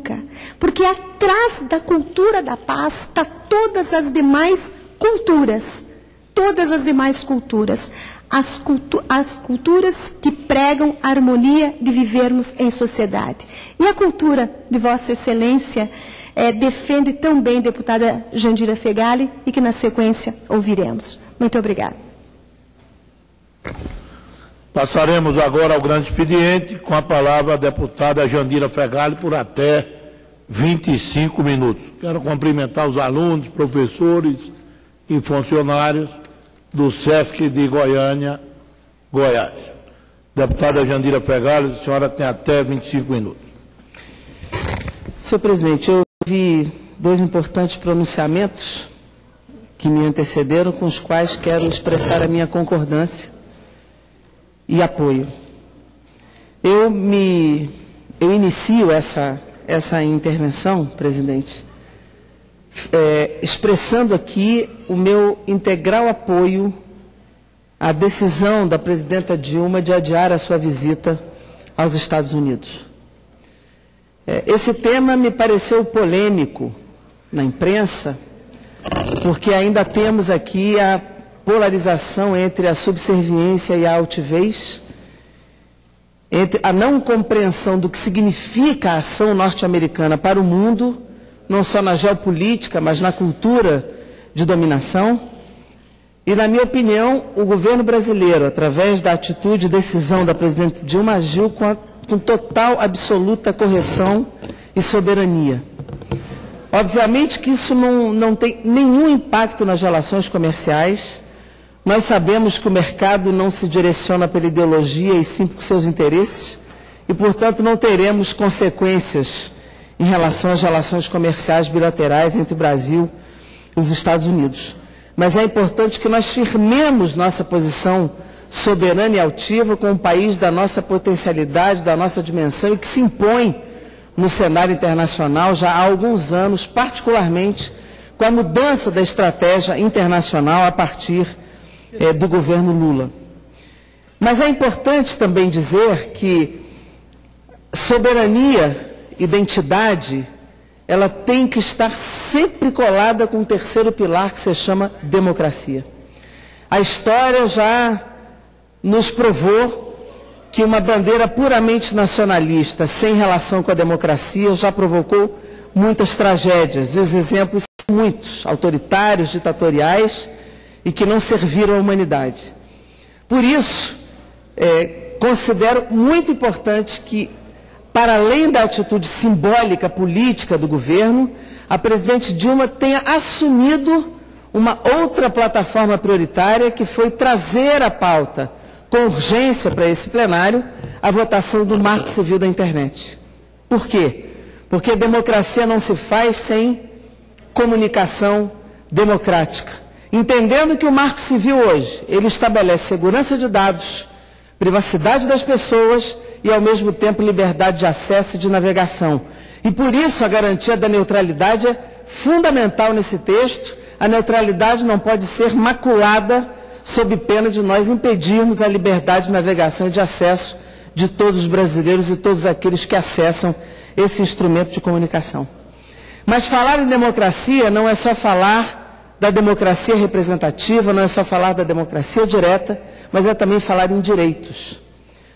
nunca, porque atrás da cultura da paz está todas as demais culturas, as culturas que pregam a harmonia de vivermos em sociedade. E a cultura de Vossa Excelência defende tão bem, deputada Jandira Fegali, e que na sequência ouviremos. Muito obrigada. Passaremos agora ao grande expediente, com a palavra a deputada Jandira Fegali por até 25 minutos. Quero cumprimentar os alunos, professores e funcionários do SESC de Goiânia, Goiás. Deputada Jandira Fegali, a senhora tem até 25 minutos. Senhor presidente, eu ouvi dois importantes pronunciamentos que me antecederam, com os quais quero expressar a minha concordância e apoio. Eu inicio essa intervenção, presidente, expressando aqui o meu integral apoio à decisão da presidenta Dilma de adiar a sua visita aos Estados Unidos. Esse tema me pareceu polêmico na imprensa, porque ainda temos aqui a polarização entre a subserviência e a altivez, entre a não compreensão do que significa a ação norte-americana para o mundo, não só na geopolítica, mas na cultura de dominação. E, na minha opinião, o governo brasileiro, através da atitude e decisão da presidente Dilma, agiu com total, absoluta correção e soberania. Obviamente que isso não tem nenhum impacto nas relações comerciais. Nós sabemos que o mercado não se direciona pela ideologia e sim por seus interesses, e, portanto, não teremos consequências em relação às relações comerciais bilaterais entre o Brasil e os Estados Unidos. Mas é importante que nós firmemos nossa posição soberana e altiva com um país da nossa potencialidade, da nossa dimensão, e que se impõe no cenário internacional já há alguns anos, particularmente com a mudança da estratégia internacional a partir do governo Lula. Mas é importante também dizer que soberania, identidade, ela tem que estar sempre colada com o terceiro pilar, que se chama democracia. A história já nos provou que uma bandeira puramente nacionalista, sem relação com a democracia, já provocou muitas tragédias, e os exemplos são muitos, autoritários, ditatoriais, e que não serviram à humanidade. Por isso, considero muito importante que, para além da atitude simbólica, política do governo, a presidente Dilma tenha assumido uma outra plataforma prioritária, que foi trazer a pauta com urgência para esse plenário a votação do Marco Civil da Internet. Por quê? Porque a democracia não se faz sem comunicação democrática. Entendendo que o Marco Civil hoje, ele estabelece segurança de dados, privacidade das pessoas e, ao mesmo tempo, liberdade de acesso e de navegação. E, por isso, a garantia da neutralidade é fundamental nesse texto. A neutralidade não pode ser maculada sob pena de nós impedirmos a liberdade de navegação e de acesso de todos os brasileiros e todos aqueles que acessam esse instrumento de comunicação. Mas falar em democracia não é só falar da democracia representativa, não é só falar da democracia direta, mas é também falar em direitos.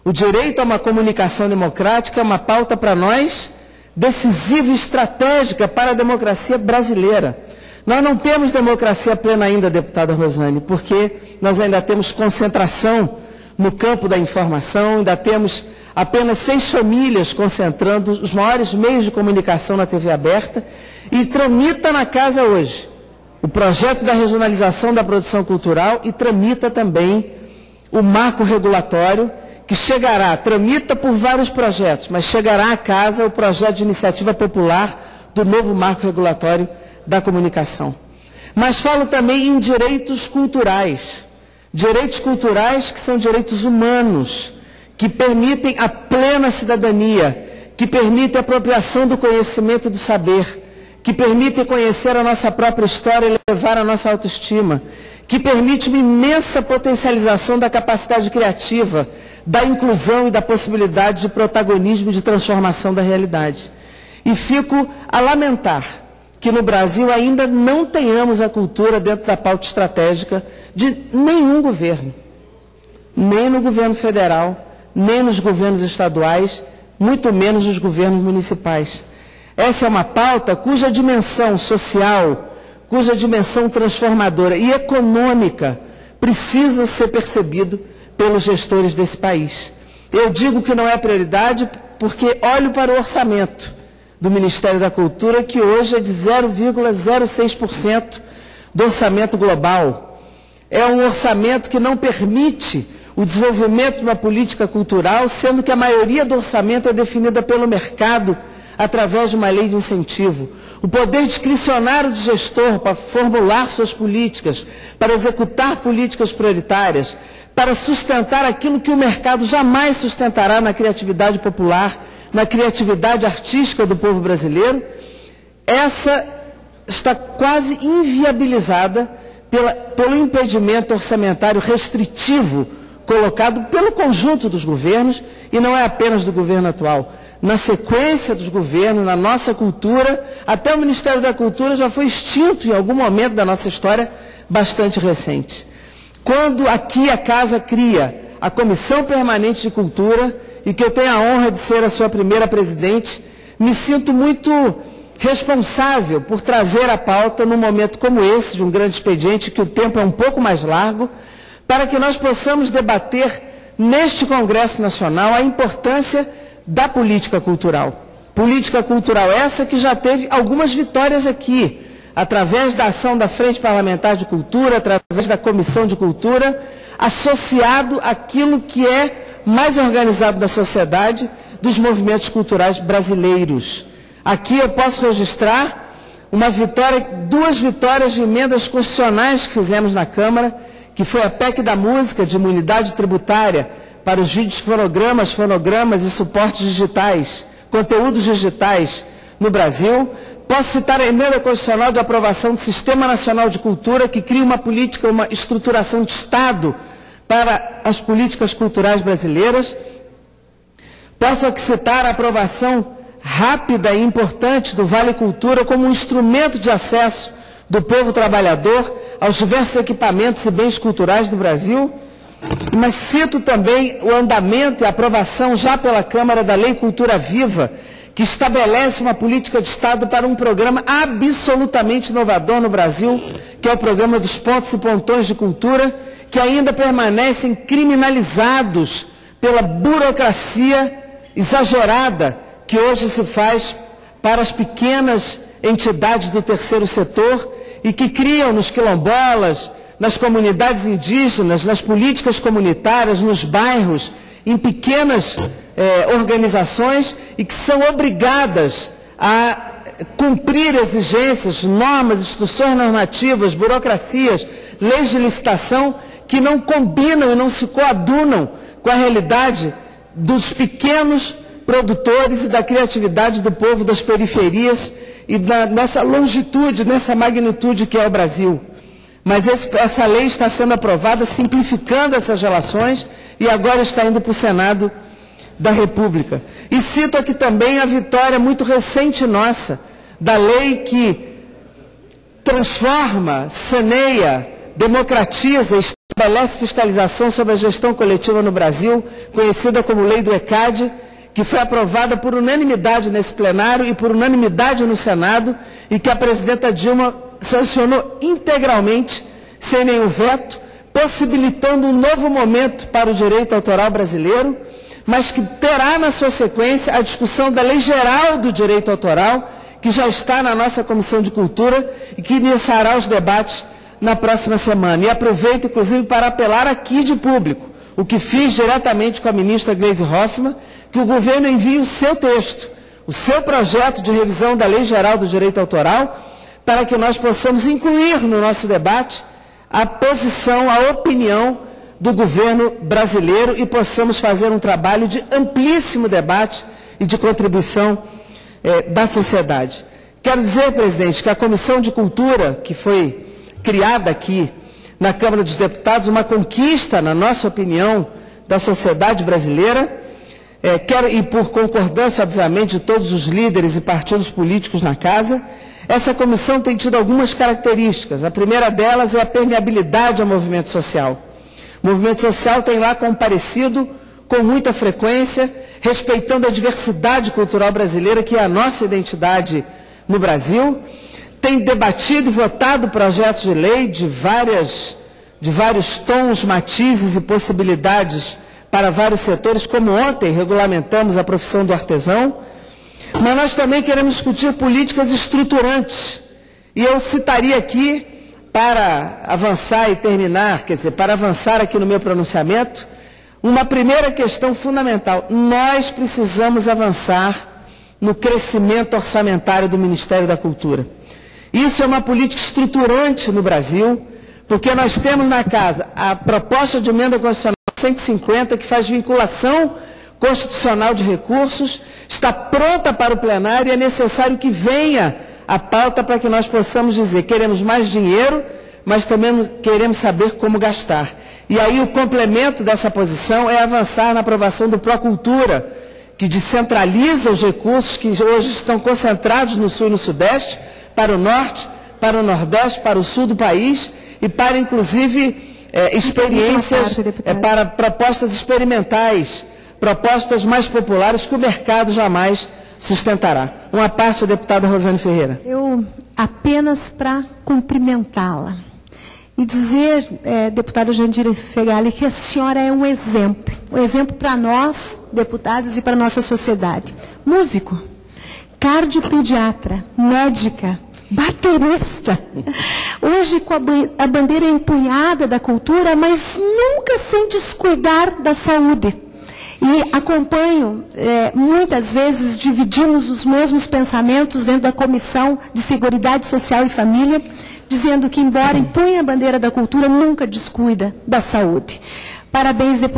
O direito a uma comunicação democrática é uma pauta para nós decisiva e estratégica para a democracia brasileira. Nós não temos democracia plena ainda, deputada Rosane, porque nós ainda temos concentração no campo da informação, ainda temos apenas 6 famílias concentrando os maiores meios de comunicação na TV aberta, e tramita na casa hoje o projeto da regionalização da produção cultural e tramita também o marco regulatório, que chegará, tramita por vários projetos, mas chegará à casa o projeto de iniciativa popular do novo marco regulatório da comunicação. Mas falo também em direitos culturais que são direitos humanos, que permitem a plena cidadania, que permitem a apropriação do conhecimento e do saber, que permitem conhecer a nossa própria história e elevar a nossa autoestima, que permite uma imensa potencialização da capacidade criativa, da inclusão e da possibilidade de protagonismo e de transformação da realidade. E fico a lamentar que no Brasil ainda não tenhamos a cultura dentro da pauta estratégica de nenhum governo, nem no governo federal, nem nos governos estaduais, muito menos nos governos municipais. Essa é uma pauta cuja dimensão social, cuja dimensão transformadora e econômica precisa ser percebido pelos gestores desse país. Eu digo que não é prioridade porque olho para o orçamento do Ministério da Cultura, que hoje é de 0,06% do orçamento global. É um orçamento que não permite o desenvolvimento de uma política cultural, sendo que a maioria do orçamento é definida pelo mercado através de uma lei de incentivo. O poder discricionário do gestor para formular suas políticas, para executar políticas prioritárias, para sustentar aquilo que o mercado jamais sustentará na criatividade popular, na criatividade artística do povo brasileiro, essa está quase inviabilizada pelo impedimento orçamentário restritivo colocado pelo conjunto dos governos, e não é apenas do governo atual. Na sequência dos governos, na nossa cultura, até o Ministério da Cultura já foi extinto em algum momento da nossa história bastante recente. Quando aqui a Casa cria a Comissão Permanente de Cultura, e que eu tenho a honra de ser a sua primeira presidente, me sinto muito responsável por trazer a pauta num momento como esse, de um grande expediente, que o tempo é um pouco mais largo, para que nós possamos debater neste Congresso Nacional a importância da política cultural. Política cultural essa que já teve algumas vitórias aqui, através da ação da Frente Parlamentar de Cultura, através da Comissão de Cultura, associado àquilo que é mais organizado da sociedade, dos movimentos culturais brasileiros. Aqui eu posso registrar duas vitórias de emendas constitucionais que fizemos na Câmara, que foi a PEC da música, de imunidade tributária, para os vídeos fonogramas e suportes digitais, conteúdos digitais no Brasil. Posso citar a emenda constitucional de aprovação do Sistema Nacional de Cultura, que cria uma política, uma estruturação de Estado para as políticas culturais brasileiras. Posso aqui citar a aprovação rápida e importante do Vale Cultura como um instrumento de acesso do povo trabalhador aos diversos equipamentos e bens culturais do Brasil. Mas cito também o andamento e a aprovação já pela Câmara da Lei Cultura Viva, que estabelece uma política de Estado para um programa absolutamente inovador no Brasil, que é o programa dos pontos e pontões de cultura, que ainda permanecem criminalizados pela burocracia exagerada que hoje se faz para as pequenas entidades do terceiro setor e que criam nos quilombolas, nas comunidades indígenas, nas políticas comunitárias, nos bairros, em pequenas organizações e que são obrigadas a cumprir exigências, normas, instruções normativas, burocracias, leis de licitação que não combinam e não se coadunam com a realidade dos pequenos produtores e da criatividade do povo das periferias e nessa longitude, nessa magnitude que é o Brasil. Mas essa lei está sendo aprovada, simplificando essas relações, e agora está indo para o Senado da República. E cito aqui também a vitória muito recente nossa, da lei que transforma, saneia, democratiza e estabelece fiscalização sobre a gestão coletiva no Brasil, conhecida como Lei do ECAD, que foi aprovada por unanimidade nesse plenário e por unanimidade no Senado, e que a presidenta Dilma sancionou integralmente, sem nenhum veto, possibilitando um novo momento para o direito autoral brasileiro, mas que terá na sua sequência a discussão da Lei Geral do Direito Autoral, que já está na nossa Comissão de Cultura e que iniciará os debates na próxima semana. E aproveito, inclusive, para apelar aqui de público, o que fiz diretamente com a ministra Gleisi Hoffmann, que o governo envie o seu texto, o seu projeto de revisão da Lei Geral do Direito Autoral, para que nós possamos incluir no nosso debate a posição, a opinião do governo brasileiro e possamos fazer um trabalho de amplíssimo debate e de contribuição da sociedade. Quero dizer, presidente, que a Comissão de Cultura, que foi criada aqui na Câmara dos Deputados, uma conquista, na nossa opinião, da sociedade brasileira, e por concordância, obviamente, de todos os líderes e partidos políticos na casa, essa comissão tem tido algumas características. A primeira delas é a permeabilidade ao movimento social. O movimento social tem lá comparecido com muita frequência, respeitando a diversidade cultural brasileira, que é a nossa identidade no Brasil, tem debatido e votado projetos de lei de vários tons, matizes e possibilidades para vários setores, como ontem regulamentamos a profissão do artesão, mas nós também queremos discutir políticas estruturantes. E eu citaria aqui, para avançar e terminar, para avançar aqui no meu pronunciamento, uma primeira questão fundamental. Nós precisamos avançar no crescimento orçamentário do Ministério da Cultura. Isso é uma política estruturante no Brasil, porque nós temos na casa a proposta de emenda constitucional 150, que faz vinculação constitucional de recursos, está pronta para o plenário e é necessário que venha a pauta para que nós possamos dizer: queremos mais dinheiro, mas também queremos saber como gastar. E aí o complemento dessa posição é avançar na aprovação do Procultura, que descentraliza os recursos que hoje estão concentrados no Sul e no Sudeste, para o Norte, para o Nordeste, para o Sul do país e para, inclusive, experiências, para propostas experimentais, propostas mais populares que o mercado jamais sustentará. Uma parte, a deputada Rosane Ferreira. Eu, apenas para cumprimentá-la e dizer, deputada Jandira Fegali, que a senhora é um exemplo para nós, deputados, e para a nossa sociedade. Músico, cardiopediatra, médica, baterista, hoje com a bandeira empunhada da cultura, mas nunca sem descuidar da saúde. E acompanho, muitas vezes dividimos os mesmos pensamentos dentro da Comissão de Seguridade Social e Família, dizendo que, embora empunhe a bandeira da cultura, nunca descuida da saúde. Parabéns, deputado.